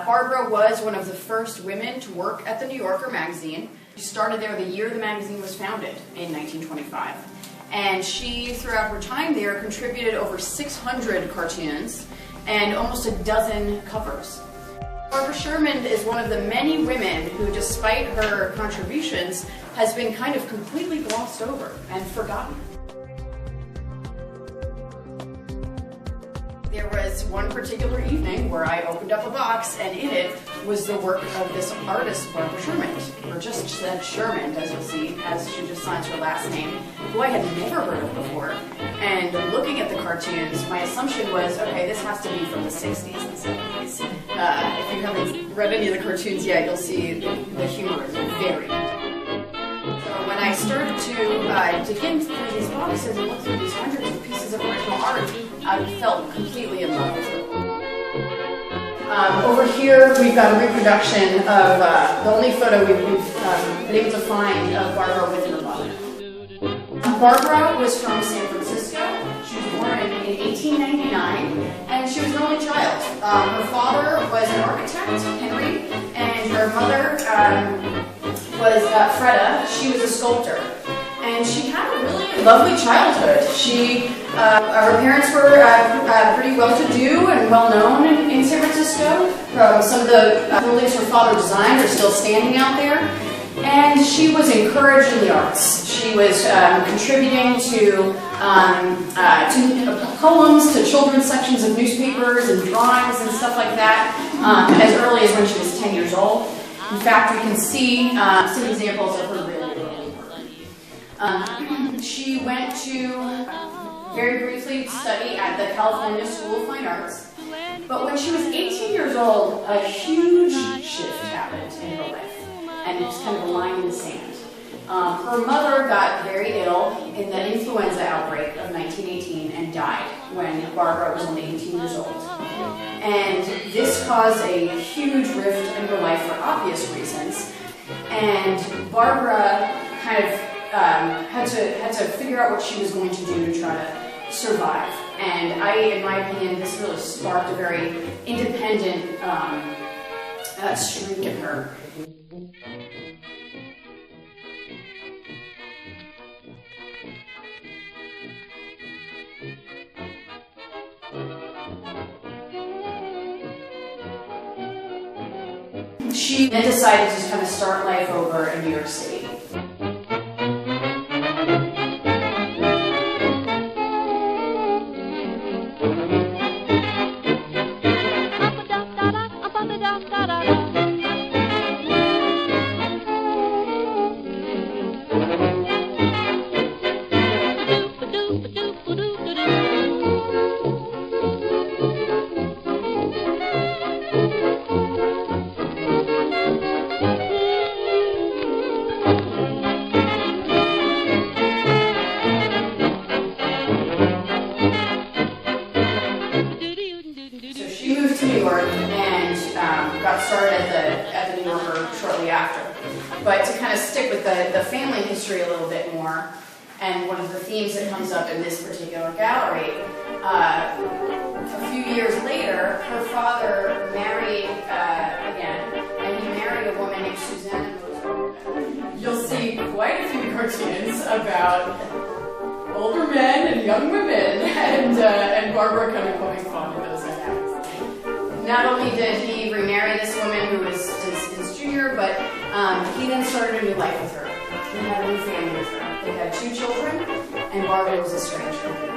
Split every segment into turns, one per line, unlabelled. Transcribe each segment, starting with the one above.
Barbara was one of the first women to work at the New Yorker magazine. She started there the year the magazine was founded in 1925. And she, throughout her time there, contributed over 600 cartoons and almost a dozen covers. Barbara Shermund is one of the many women who, despite her contributions, has been kind of completely glossed over and forgotten. There was one particular evening where I opened up a box, and in it was the work of this artist, Barbara Shermund, or just said Shermund, as you'll see, as she just signs her last name, who I had never heard of before. And looking at the cartoons, my assumption was, okay, this has to be from the 60s and 70s. If you haven't read any of the cartoons yet, you'll see the humor is very So when I started to dig in through these boxes and look through these hundreds of pieces of original art, I felt completely in love with it. Over here, we've got a reproduction of the only photo we've been able to find of Barbara with her mother. Barbara was from San Francisco. She was born in 1899, and she was an only child. Her father was an architect, Henry, and her mother was Freda. She was a sculptor. And she had a really lovely childhood. Her parents were pretty well-to-do and well-known in San Francisco. Some of the buildings her father designed are still standing out there. And she was encouraged in the arts. She was contributing to poems, to children's sections of newspapers and drawings and stuff like that as early as when she was 10 years old. In fact, we can see some examples of her really early work. She went to, very briefly, study at the California School of Fine Arts. But when she was 18 years old, a huge shift happened in her life. And it was kind of a line in the sand. Her mother got very ill in the influenza outbreak of 1918 and died when Barbara was only 18 years old. And this caused a huge rift in her life for obvious reasons. And Barbara kind of had to figure out what she was going to do to try to survive. And in my opinion, this really sparked a very independent streak in her. She then decided to kind of start life over in New York City. Got started at the New Yorker shortly after. But to kind of stick with the family history a little bit more, and one of the themes that comes up in this particular gallery, a few years later, her father married again, and he married a woman named Suzanne. You'll see quite a few cartoons about older men and young women, and Barbara kind of poking fun at those dynamics. Not only did he remarry this woman who was his junior, but he then started a new life with her. He had a new family with her. They had 2 children, and Barbara was estranged from him.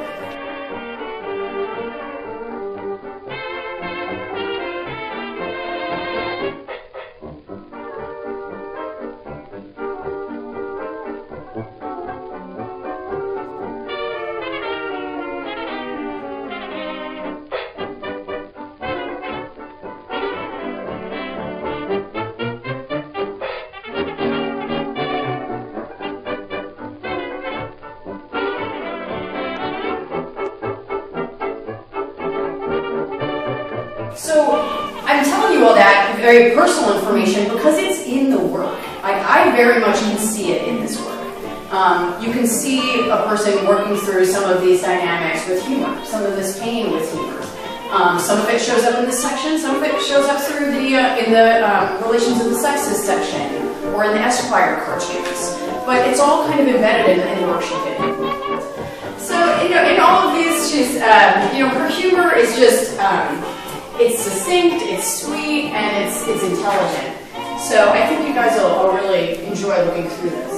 So I'm telling you all that very personal information because it's in the work. I very much can see it in this work. You can see a person working through some of these dynamics with humor, some of this pain with humor. Some of it shows up in this section, some of it shows up through in the Relations of the Sexes section, or in the Esquire cartoons. But it's all kind of embedded in the work she did. So, in all of these, she's, her humor is just, it's succinct, it's sweet, and it's intelligent. So I think you guys will really enjoy looking through this.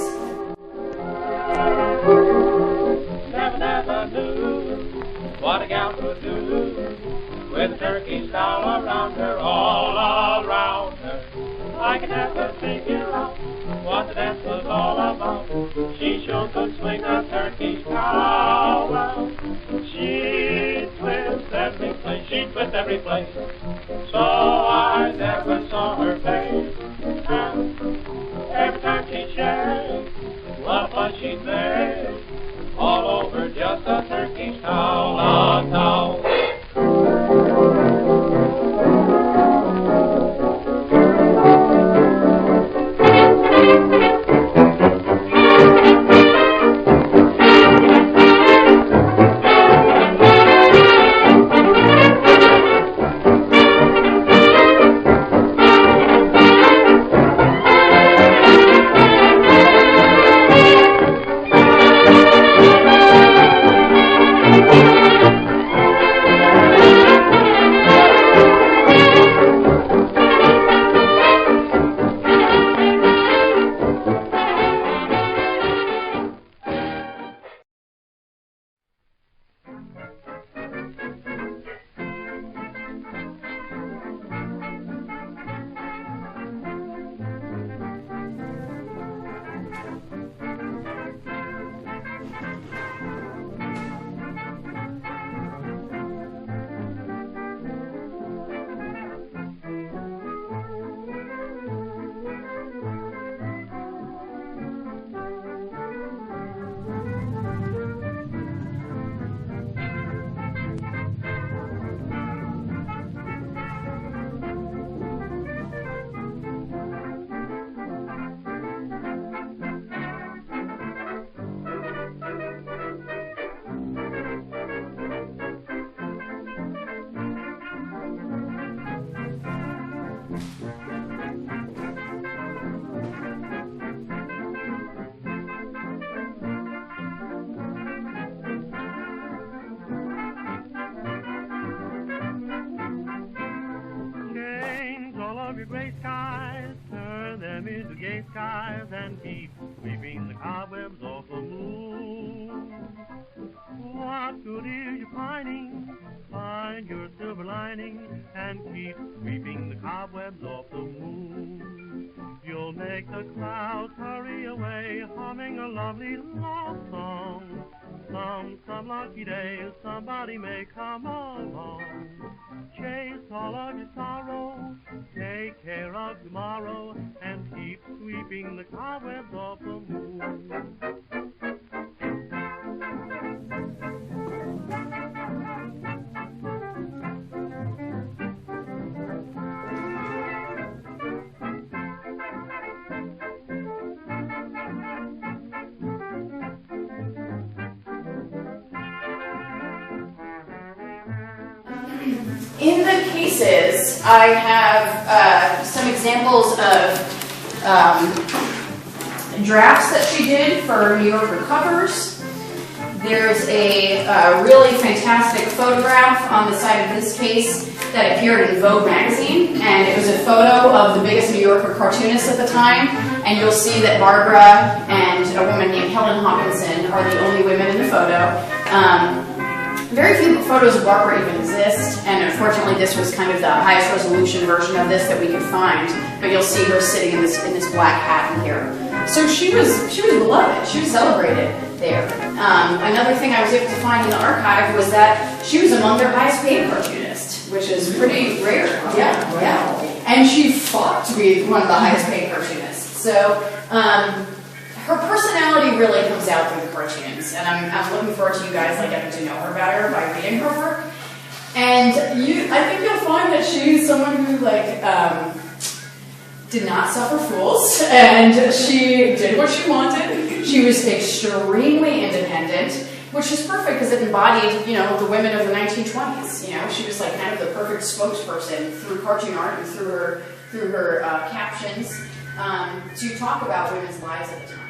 Never knew what a gal could do with a turkey style around her, all around her. I could never figure out what the dance was all about. She sure could swing a turkey style well. She'd twist every place, she'd twist every place. So I never saw her face. And every time she'd shake, what fuss she'd make. All over just a turkey style on town.
Your gray skies, turn them into gay skies, and keep sweeping the cobwebs off the moon. What good is you pining? Find your silver lining, and keep sweeping the cobwebs off the moon. You'll make the clouds hurry away, humming a lovely love song. Some lucky day, somebody may come along. Chase all of your sorrow, take care of tomorrow, and keep sweeping the cobwebs off the moon.
In the cases, I have some examples of drafts that she did for New Yorker covers. There's a really fantastic photograph on the side of this case that appeared in Vogue magazine, and it was a photo of the biggest New Yorker cartoonists at the time, and you'll see that Barbara and a woman named Helen Hopkinson are the only women in the photo. Very few photos of Barbara even exist, and unfortunately this was kind of the highest resolution version of this that we could find, but you'll see her sitting in this black hat in here. So she was beloved, she was celebrated there. Another thing I was able to find in the archive was that she was among their highest paid cartoonists, which is pretty rare. Yeah. And she fought to be one of the highest paid cartoonists. So her personality really comes out through the cartoons, and I'm looking forward to you guys getting to know her better by reading her work. And I think you'll find that she's someone who did not suffer fools, and she did what she wanted. She was extremely independent, which is perfect because it embodied, you know, the women of the 1920s. You know, she was like kind of the perfect spokesperson through cartoon art and through her captions to talk about women's lives at the time.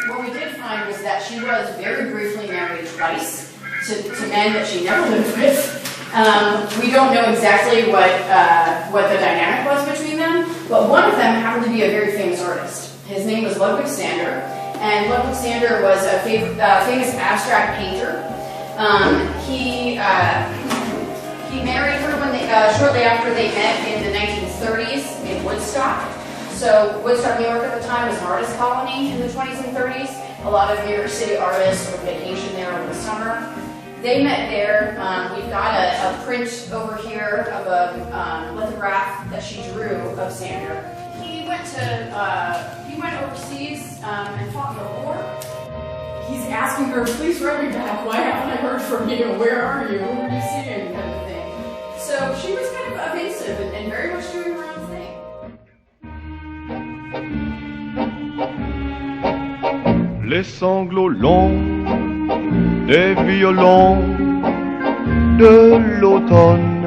What we did find was that she was very briefly married twice to men that she never lived with. We don't know exactly what the dynamic was between them, but one of them happened to be a very famous artist. His name was Ludwig Sander, and Ludwig Sander was a famous abstract painter. He married her when shortly after they met in the 1930s in Woodstock. So Woodstock, New York at the time was an artist colony in the 20s and 30s. A lot of New York City artists would vacation there over the summer. They met there. We've got a print over here of a lithograph that she drew of Sander. He went overseas and fought in the war. He's asking her, please write me back. Why haven't I heard from you? Where are you? What are you seeing? Kind of thing. So she was kind of evasive and very much doing her own thing.
Les sanglots longs des violons de l'automne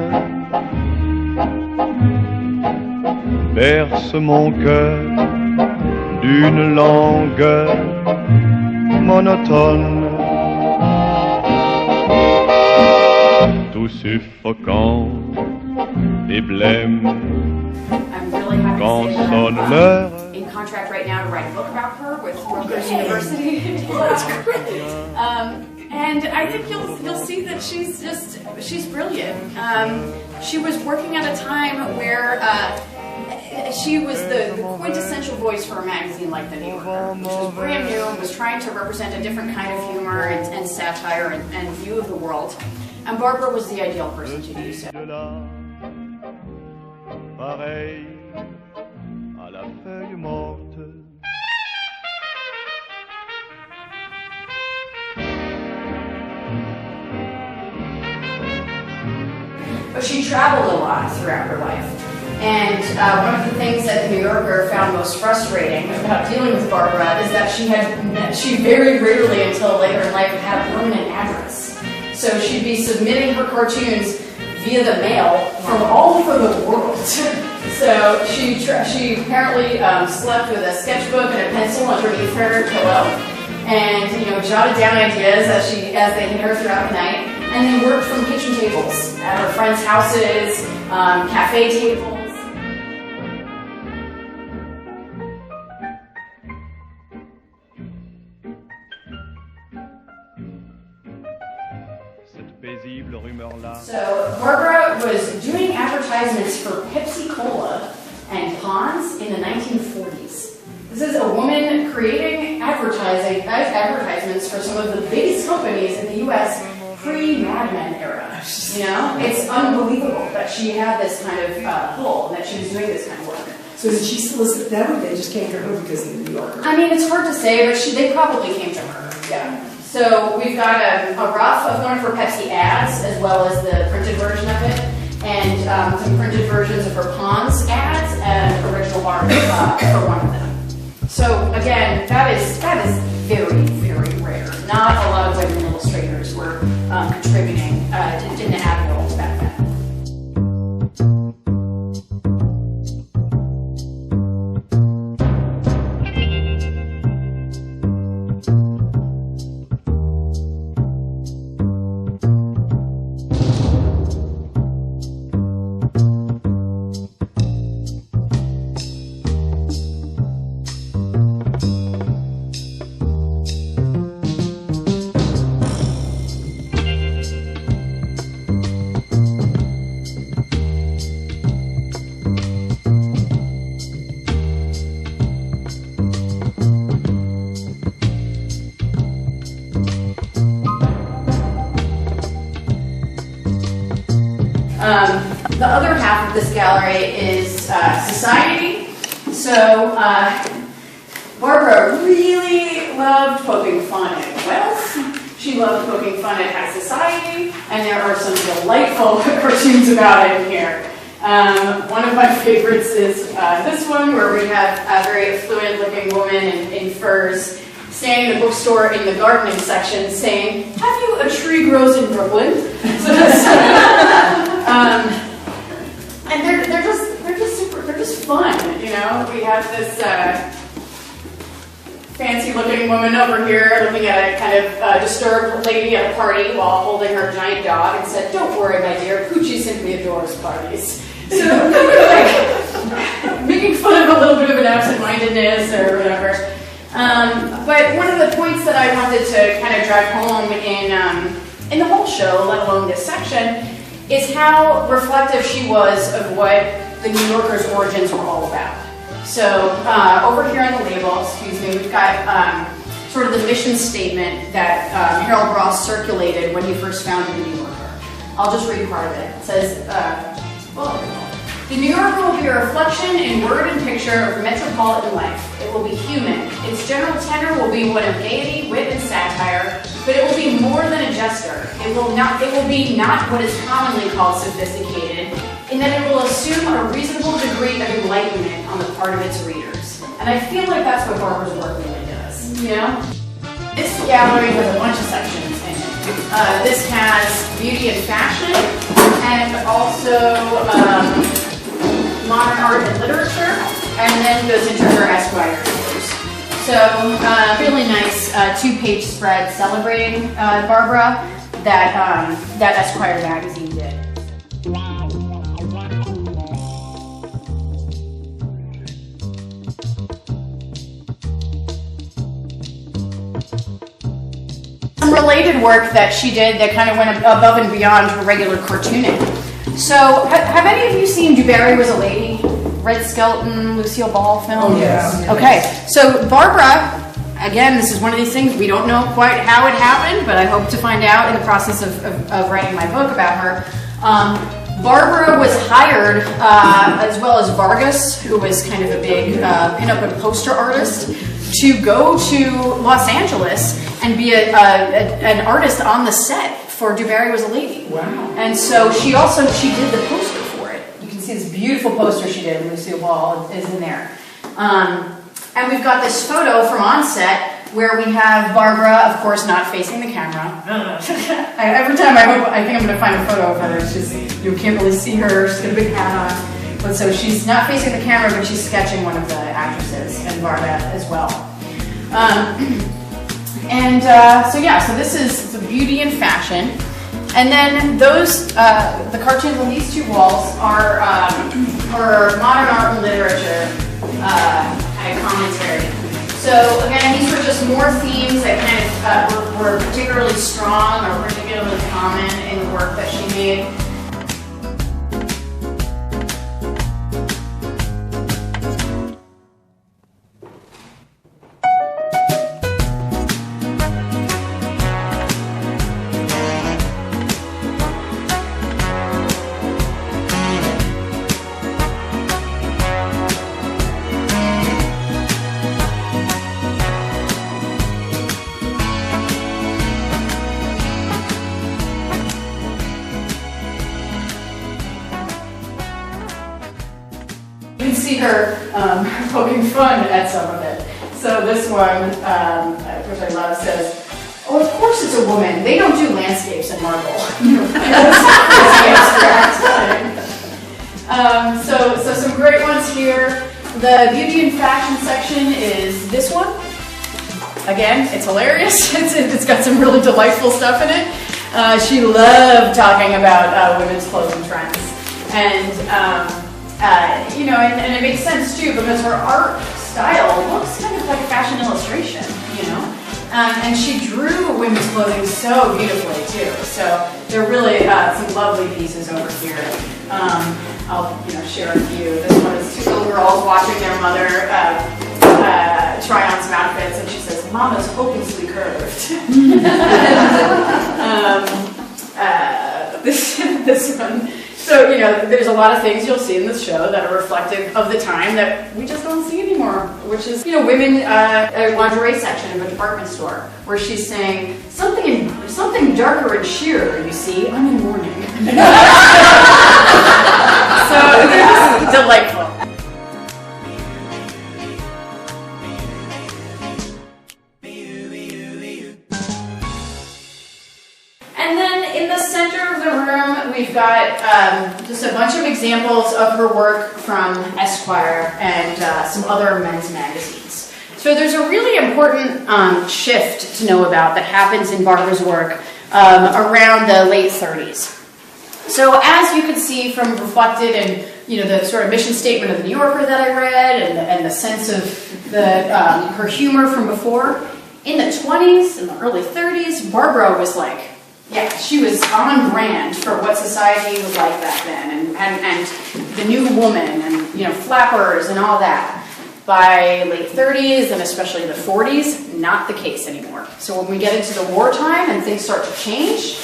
bercent mon cœur d'une langueur monotone, tout suffocant et blême quand sonne l'heure.
In contract right now to write a book about her with Rutgers University. That's great. And I think you'll see that she's brilliant. She was working at a time where she was the quintessential voice for a magazine like The New Yorker, which was brand new and was trying to represent a different kind of humor and satire and view of the world. And Barbara was the ideal person to do so.
Pareil à la feuille morte.
But she traveled a lot throughout her life. And one of the things that The New Yorker found most frustrating about dealing with Barbara is that she very rarely until later in life had a permanent address. So she'd be submitting her cartoons via the mail from all over the world. So she apparently slept with a sketchbook and a pencil underneath her pillow, and jotted down ideas as they hit her throughout the night, and then worked from kitchen tables at her friends' houses, cafe tables. 1940s. This is a woman creating advertisements for some of the biggest companies in the U.S. pre-Mad Men era. You know, it's unbelievable that she had this kind of pull, that she was doing this kind of work.
So did she solicit them, or they just came to her because of the New Yorker?
I mean, it's hard to say, but they probably came to her. Yeah. So we've got a rough of one of her Pepsi ads, as well as the printed version of it, and some printed versions of her Pond's ads, and original art for one of them. So again, that is very, very rare. Not a lot of women illustrators were contributing in the ad world back then. The other half of this gallery is society. So Barbara really loved poking fun at wealth. She loved poking fun at high society, and there are some delightful cartoons about it in here. One of my favorites is this one, where we have a very affluent-looking woman in furs standing in the bookstore in the gardening section saying, "Have you a tree grows in Brooklyn?" So that's, and they're just fun, you know. We have this fancy-looking woman over here looking at a kind of disturbed lady at a party while holding her giant dog, and said, "Don't worry, my dear, Poochie simply adores parties." So like making fun of a little bit of an absent-mindedness or whatever. But one of the points that I wanted to kind of drive home in the whole show, let alone this section, is how reflective she was of what the New Yorker's origins were all about. So over here on the label, excuse me, we've got sort of the mission statement that Harold Ross circulated when he first founded the New Yorker. I'll just read part of it. It says, "The New Yorker will be a reflection in word and picture of metropolitan life. It will be human. Its general tenor will be one of gaiety, wit, and satire, but it will be more than a jester. It will be not what is commonly called sophisticated, in that it will assume a reasonable degree of enlightenment on the part of its readers." And I feel like that's what Barbara's work really does, you know? This gallery has a bunch of sections in it. This has beauty and fashion, and also modern art and literature, and then goes into her Esquire tours. So really nice two-page spread celebrating Barbara that Esquire magazine did. Some related work that she did that kind of went above and beyond her regular cartooning. So, have any of you seen Du Barry Was a Lady? Red Skelton, Lucille Ball film?
Oh, yeah.
Okay, so Barbara, again, this is one of these things, we don't know quite how it happened, but I hope to find out in the process of writing my book about her. Barbara was hired, as well as Vargas, who was kind of a big pinup and poster artist, to go to Los Angeles and be an artist on the set for Du Barry Was a Lady.
Wow.
And so she did the poster for it. You can see this beautiful poster she did, Lucille Ball is in there. And we've got this photo from on set where we have Barbara, of course, not facing the camera. Every time I think I'm going to find a photo of her, it's just, you can't really see her, she's got a big hat on. But so she's not facing the camera, but she's sketching one of the actresses, and Barbara as well. So this is the beauty and fashion. And then those, the cartoons on these two walls are modern art and literature kind of commentary. So again, these were just more themes that kind of were particularly strong or particularly common in the work that she made. see her poking fun at some of it. So this one, which I love, says, "Oh, of course it's a woman. They don't do landscapes in marble." So some great ones here. The beauty and fashion section is this one. Again, it's hilarious. It's got some really delightful stuff in it. She loved talking about women's clothing trends. And, and it makes sense too, because her art style looks kind of like fashion illustration, and she drew women's clothing so beautifully too. So there are really some lovely pieces over here. I'll share a few. This one is two little girls watching their mother try on some outfits, and she says, "Mama's hopelessly curved." This one. So, there's a lot of things you'll see in this show that are reflective of the time that we just don't see anymore, which is, women, a lingerie section of a department store, where she's saying, something darker and sheerer, you see, I'm in mourning. So, they're just delightful. And then in the center of the room, we've got just a bunch of examples of her work from Esquire and some other men's magazines. So there's a really important shift to know about that happens in Barbara's work around the late 30s. So as you can see from reflected in the sort of mission statement of the New Yorker that I read, and the sense of her humor from before, in the 20s and the early 30s, Barbara was like, she was on brand for what society was like back then, and the new woman, and flappers and all that. By late 30s and especially the 40s, not the case anymore. So when we get into the wartime and things start to change,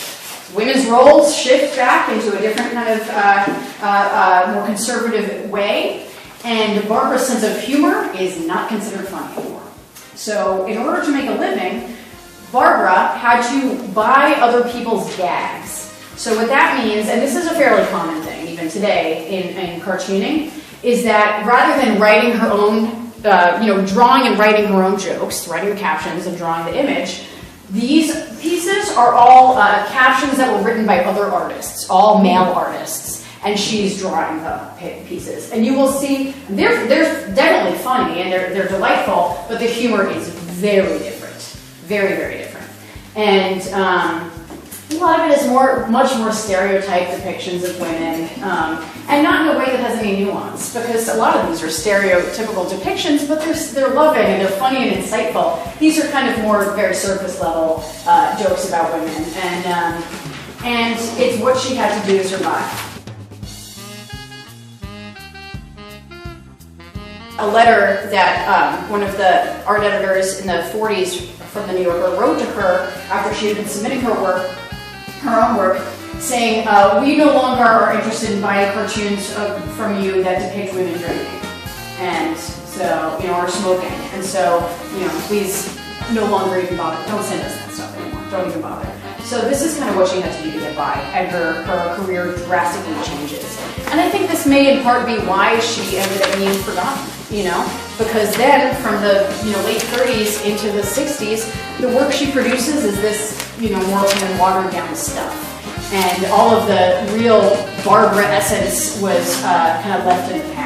women's roles shift back into a different kind of more conservative way, and Barbara's sense of humor is not considered funny anymore. So in order to make a living, Barbara had to buy other people's gags. So what that means, and this is a fairly common thing even today in cartooning, is that rather than writing her own, drawing and writing her own jokes, writing the captions and drawing the image, these pieces are all captions that were written by other artists, all male artists, and she's drawing the pieces. And you will see, they're definitely funny and they're delightful, but the humor is very different. Very, very different. And a lot of it is much more stereotyped depictions of women, and not in a way that has any nuance, because a lot of these are stereotypical depictions, but they're loving and they're funny and insightful. These are kind of more very surface level jokes about women, and it's what she had to do to survive. A letter that one of the art editors in the 40s from the New Yorker wrote to her after she had been submitting her own work, saying, "We no longer are interested in buying cartoons from you that depict women drinking, and so or smoking, and so please no longer even bother. Don't send us that stuff anymore. Don't even bother." So this is kind of what she had to do to get by, and her career drastically changes. And I think this may in part be why she ended up being forgotten. Because then from the late 30s into the 60s, the work she produces is this more kind of watered down stuff, and all of the real Barbara essence was kind of left in the past.